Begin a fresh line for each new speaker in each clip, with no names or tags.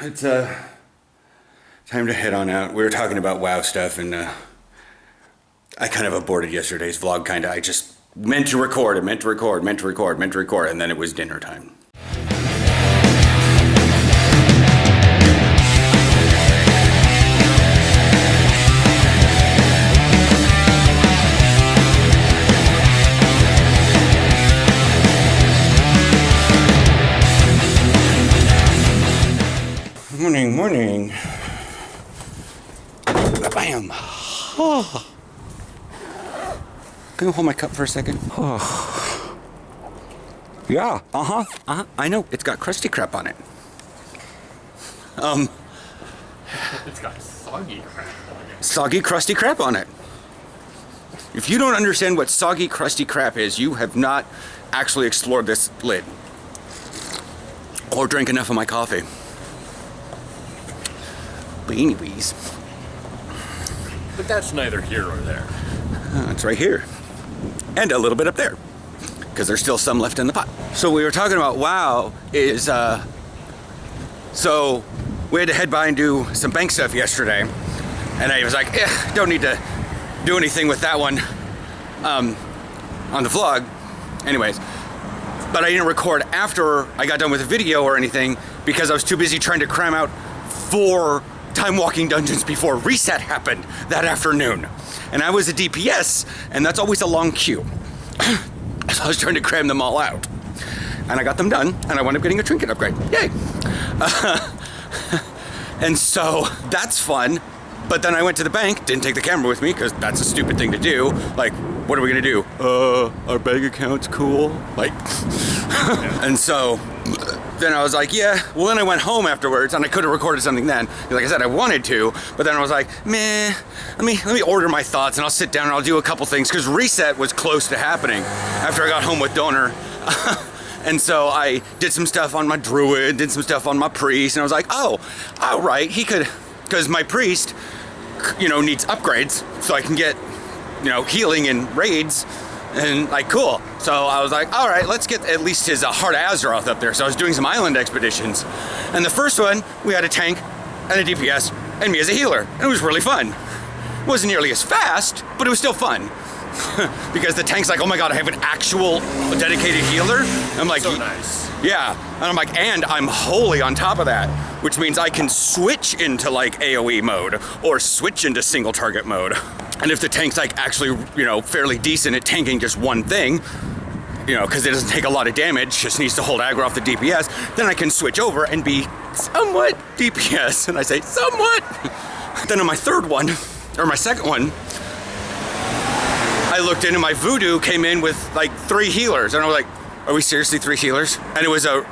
It's time to head on out. We were talking about WoW stuff, and I kind of aborted yesterday's vlog. I just meant to record, and then it was dinner time. Morning. Bam. Oh. Can you hold my cup for a second? Oh. Yeah. I know. It's got crusty crap on it.
It's got soggy crap on it.
Soggy, crusty crap on it. If you don't understand what soggy, crusty crap is, you have not actually explored this lid. Or drank enough of my coffee. But anyways.
But that's neither here nor there.
It's right here. And a little bit up there. Because there's still some left in the pot. So we were talking about WoW is, so we had to head by and do some bank stuff yesterday. And I was like, don't need to do anything with that one on the vlog. Anyways. But I didn't record after I got done with the video or anything because I was too busy trying to cram out 4 time walking dungeons before reset happened that afternoon. And I was a DPS, and that's always a long queue. So I was trying to cram them all out. And I got them done, and I wound up getting a trinket upgrade. Yay! And so that's fun. But then I went to the bank, didn't take the camera with me, because that's a stupid thing to do. Like, what are we gonna do? Our bank account's cool. Like, and so then I was like, yeah. Well, then I went home afterwards, and I could have recorded something then. Like I said, I wanted to, but then I was like, meh. Let me order my thoughts, and I'll sit down and I'll do a couple things, because reset was close to happening after I got home with Donor. And so I did some stuff on my druid, did some stuff on my priest, and I was like, oh, all right, he could, because my priest, needs upgrades, so I can get, healing and raids, and like, cool. So I was like, all right, let's get at least his Heart of Azeroth up there. So I was doing some island expeditions, and the first one, we had a tank and a DPS, and me as a healer, and it was really fun. It wasn't nearly as fast, but it was still fun. Because the tank's like, oh my god, I have an actual dedicated healer. I'm like,
so nice.
Yeah, and I'm like, and I'm wholly on top of that, which means I can switch into like AoE mode or switch into single target mode. And if the tank's like actually, fairly decent at tanking just one thing, because it doesn't take a lot of damage, just needs to hold aggro off the DPS, then I can switch over and be somewhat DPS. And I say somewhat. Then on my third one, or my second one, I looked in and my voodoo came in with like 3 healers. And I was like, are we seriously 3 healers? And it was a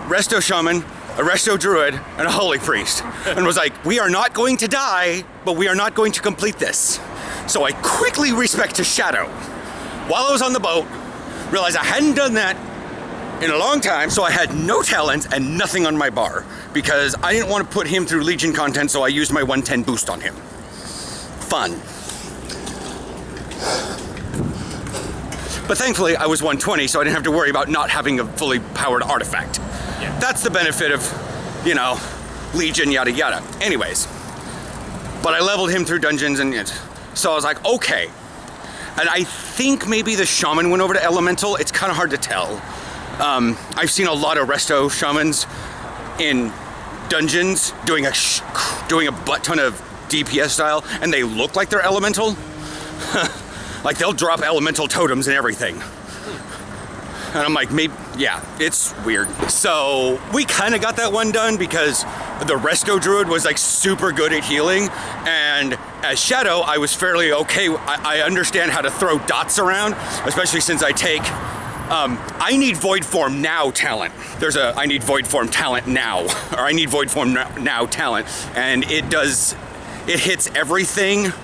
resto shaman, a resto druid, and a holy priest. And was like, we are not going to die, but we are not going to complete this. So I quickly respec to Shadow. While I was on the boat, realized I hadn't done that in a long time, so I had no talents and nothing on my bar. Because I didn't want to put him through Legion content, so I used my 110 boost on him. Fun. But thankfully, I was 120, so I didn't have to worry about not having a fully powered artifact. Yeah. That's the benefit of, Legion, yada yada. Anyways, but I leveled him through dungeons, and so I was like, okay. And I think maybe the shaman went over to elemental. It's kind of hard to tell. I've seen a lot of resto shamans in dungeons doing a butt ton of DPS style, and they look like they're elemental. Like, they'll drop elemental totems and everything. And I'm like, maybe, yeah, it's weird. So we kind of got that one done because the resto druid was like super good at healing. And as Shadow, I was fairly okay. I understand how to throw dots around, especially since I take, I need void form now talent. There's a, I need void form talent now, or I need void form now talent. And it hits everything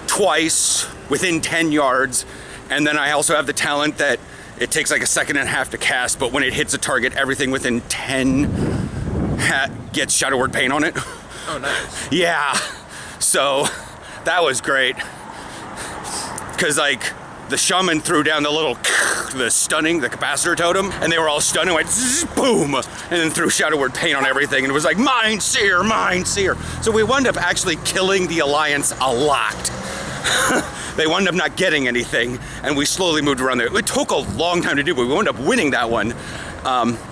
twice within 10 yards, and then I also have the talent that it takes like 1.5 seconds to cast, but when it hits a target, everything within 10 gets Shadow Word Pain on it.
Oh, nice.
Yeah, so that was great. Because like, the shaman threw down the little, the capacitor totem, and they were all stunned and went zzz, boom, and then threw Shadow Word paint on everything, and it was like, Mind Seer, Mind Seer. So we wound up actually killing the Alliance a lot. They wound up not getting anything, and we slowly moved around there. It took a long time to do, but we wound up winning that one.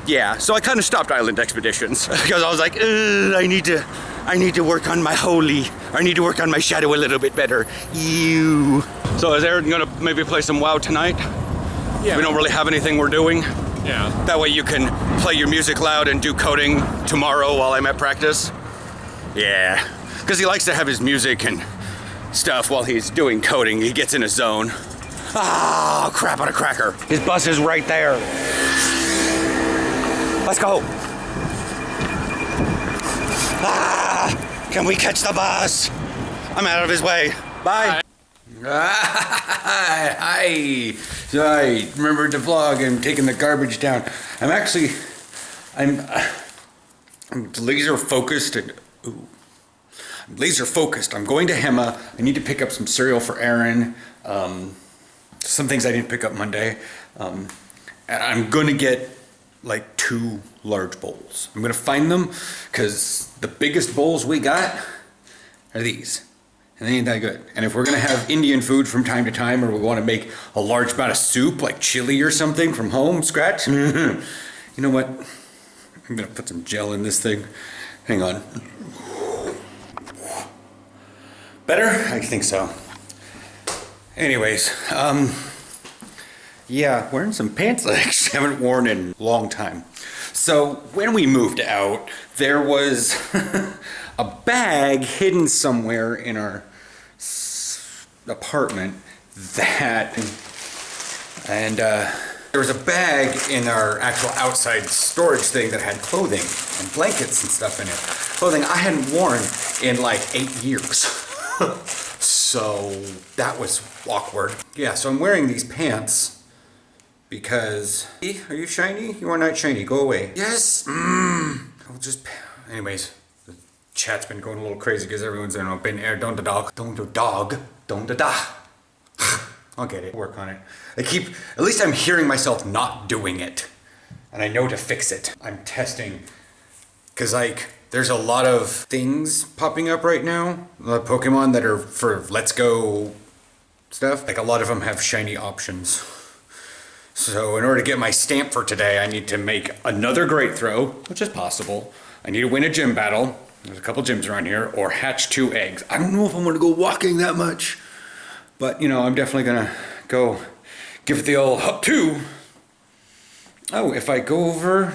Yeah, so I kind of stopped island expeditions because I was like, I need to work on my holy. I need to work on my shadow a little bit better. Ew. So is Aaron gonna maybe play some WoW tonight?
Yeah.
We don't really have anything we're doing.
Yeah.
That way you can play your music loud and do coding tomorrow while I'm at practice. Yeah, because he likes to have his music and stuff while he's doing coding. He gets in a zone. Ah, crap on a cracker. His bus is right there. Let's go. Ah, can we catch the bus? I'm out of his way. Bye. Hi. So I remembered the vlog. I'm taking the garbage down. I'm laser focused and I'm laser focused. I'm going to Hema. I need to pick up some cereal for Aaron. Some things I didn't pick up Monday. And I'm going to get like 2 large bowls. I'm going to find them because the biggest bowls we got are these. And they ain't that good. And if we're going to have Indian food from time to time, or we want to make a large amount of soup, like chili or something from home, scratch, you know what? I'm going to put some gel in this thing. Hang on. Better? I think so. Anyways, yeah, wearing some pants that I actually haven't worn in a long time. So when we moved out, there was a bag hidden somewhere in our apartment and there was a bag in our actual outside storage thing that had clothing and blankets and stuff in it. Clothing I hadn't worn in like 8 years. So that was awkward. Yeah, so I'm wearing these pants because, hey, are you shiny? You are not shiny, go away. Yes, I'll just, anyways, the chat's been going a little crazy because everyone's in been air, don't the dog, don't the dog, don't the da. I'll get it, work on it. At least I'm hearing myself not doing it. And I know to fix it. I'm testing, because like, there's a lot of things popping up right now. A lot of Pokemon that are for Let's Go stuff. Like a lot of them have shiny options. So in order to get my stamp for today, I need to make another Great Throw, which is possible. I need to win a gym battle. There's a couple gyms around here, or hatch 2 eggs. I don't know if I'm gonna go walking that much, but you know, I'm definitely gonna go give it the old hop 2. Oh, if I go over,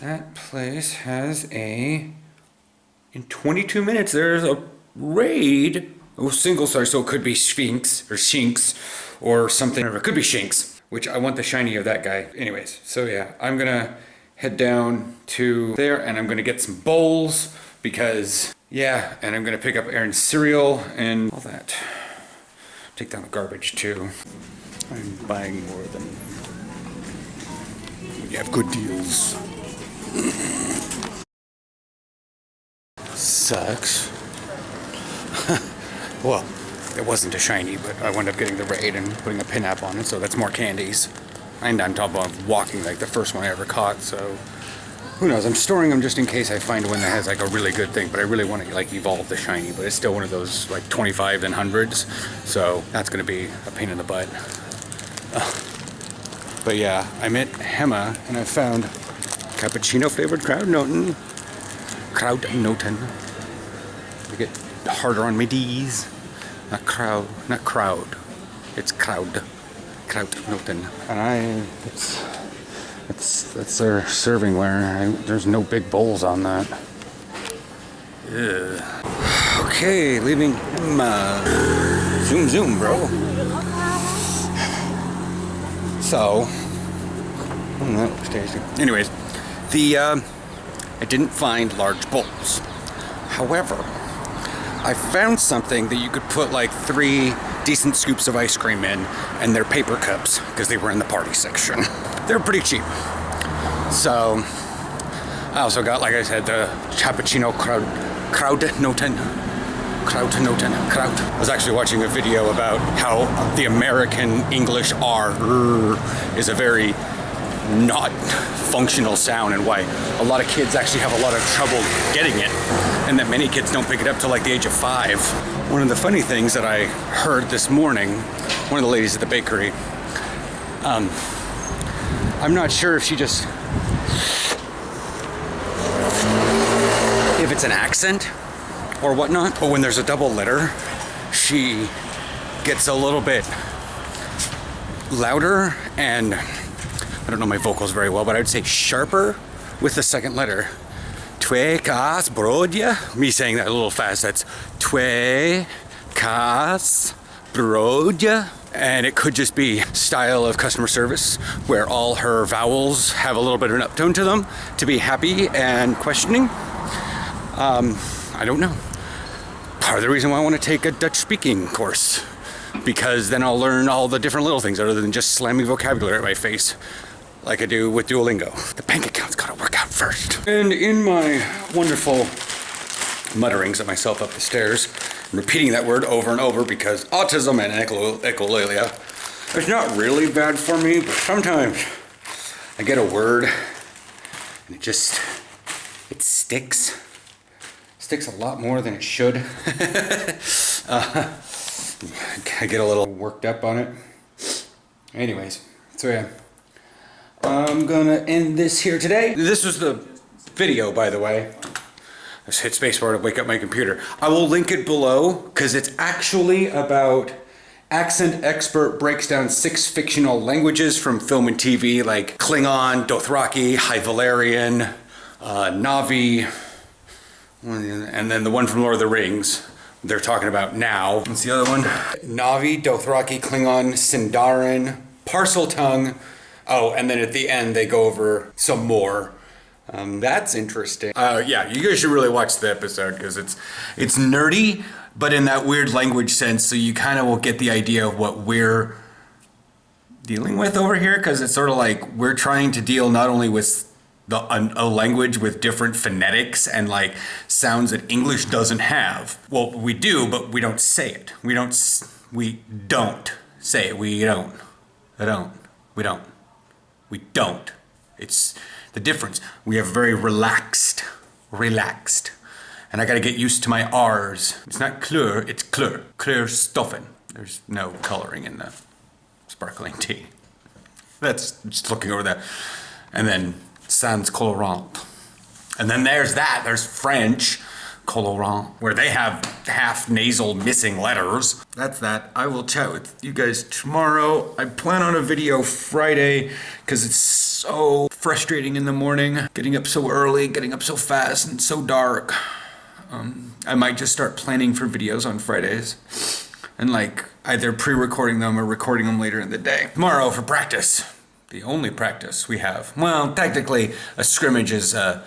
that place has in 22 minutes, there's a raid. Oh, single star, so it could be Sphinx or Shinx or something, or it could be Shinx, which I want the shiny of that guy. Anyways, so yeah, I'm gonna head down to there and I'm gonna get some bowls because, yeah, and I'm gonna pick up Aaron's cereal and all that. Take down the garbage too. I'm buying more of them. We have good deals. Sucks. Well, it wasn't a shiny, but I wound up getting the raid and putting a pin app on it, so that's more candies. And on top of walking like the first one I ever caught, so who knows? I'm storing them just in case I find one that has like a really good thing, but I really want to like evolve the shiny, but it's still one of those like 25 and 100s, so that's going to be a pain in the butt. But yeah, I'm at Hema and I found cappuccino flavored Krautnoten. To get harder on my D's. Not crowd. It's Krautnoten. And that's their serving ware. There's no big bowls on that. Yeah. Okay, leaving Hema. Zoom, bro. So, that looks tasty. Anyways, I didn't find large bowls. However, I found something that you could put like 3 decent scoops of ice cream in, and they're paper cups because they were in the party section. They're pretty cheap. So, I also got, like I said, the cappuccino Krautnoten. Krautnoten. Kraut. I was actually watching a video about how the American English R is a very not functional sound and why a lot of kids actually have a lot of trouble getting it, and that many kids don't pick it up till like the age of 5. One of the funny things that I heard this morning, one of the ladies at the bakery, I'm not sure if she just, if it's an accent or whatnot, but when there's a double letter, she gets a little bit louder and, I don't know my vocals very well, but I would say sharper with the second letter. Twe kas brodja. Me saying that a little fast, that's twe kas brodja. And it could just be style of customer service where all her vowels have a little bit of an uptone to them to be happy and questioning. I don't know. Part of the reason why I want to take a Dutch speaking course, because then I'll learn all the different little things other than just slamming vocabulary at my face like I do with Duolingo. The bank account's gotta work out first. And in my wonderful mutterings at myself up the stairs, repeating that word over and over because autism and echolalia, it's not really bad for me, but sometimes I get a word and it sticks. Sticks a lot more than it should. I get a little worked up on it. Anyways, so yeah. I'm gonna end this here today. This was the video, by the way. I just hit spacebar to wake up my computer. I will link it below because it's actually about accent expert breaks down 6 fictional languages from film and TV like Klingon, Dothraki, High Valyrian, Na'vi, and then the one from Lord of the Rings they're talking about now. What's the other one? Na'vi, Dothraki, Klingon, Sindarin, Parseltongue. Oh, and then at the end they go over some more. That's interesting. Yeah, you guys should really watch the episode because it's nerdy, but in that weird language sense, so you kind of will get the idea of what we're dealing with over here, because it's sort of like we're trying to deal not only with a language with different phonetics and like sounds that English doesn't have. Well, we do, but we don't say it. We don't say it. We don't. It's the difference. We are very relaxed. And I gotta get used to my R's. It's not klur, it's klur. Klurstoffen. There's no coloring in the sparkling tea. That's just looking over that. And then sans colorant. And then there's French, colorant, where they have half nasal missing letters. That's that. I will chat with you guys tomorrow. I plan on a video Friday because it's so frustrating in the morning. Getting up so early, getting up so fast and so dark. I might just start planning for videos on Fridays and like either pre-recording them or recording them later in the day. Tomorrow for practice. The only practice we have. Well, technically a scrimmage is a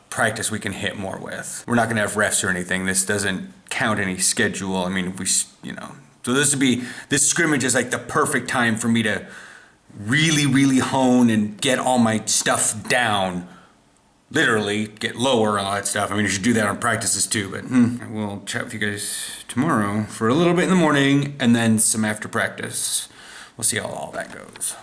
practice we can hit more with. We're not gonna have refs or anything. This doesn't count any schedule. I mean, so this scrimmage is like the perfect time for me to really hone and get all my stuff down. Literally get lower and all that stuff. I mean, you should do that on practices too, but I will chat with you guys tomorrow for a little bit in the morning and then some after practice. We'll see how all that goes.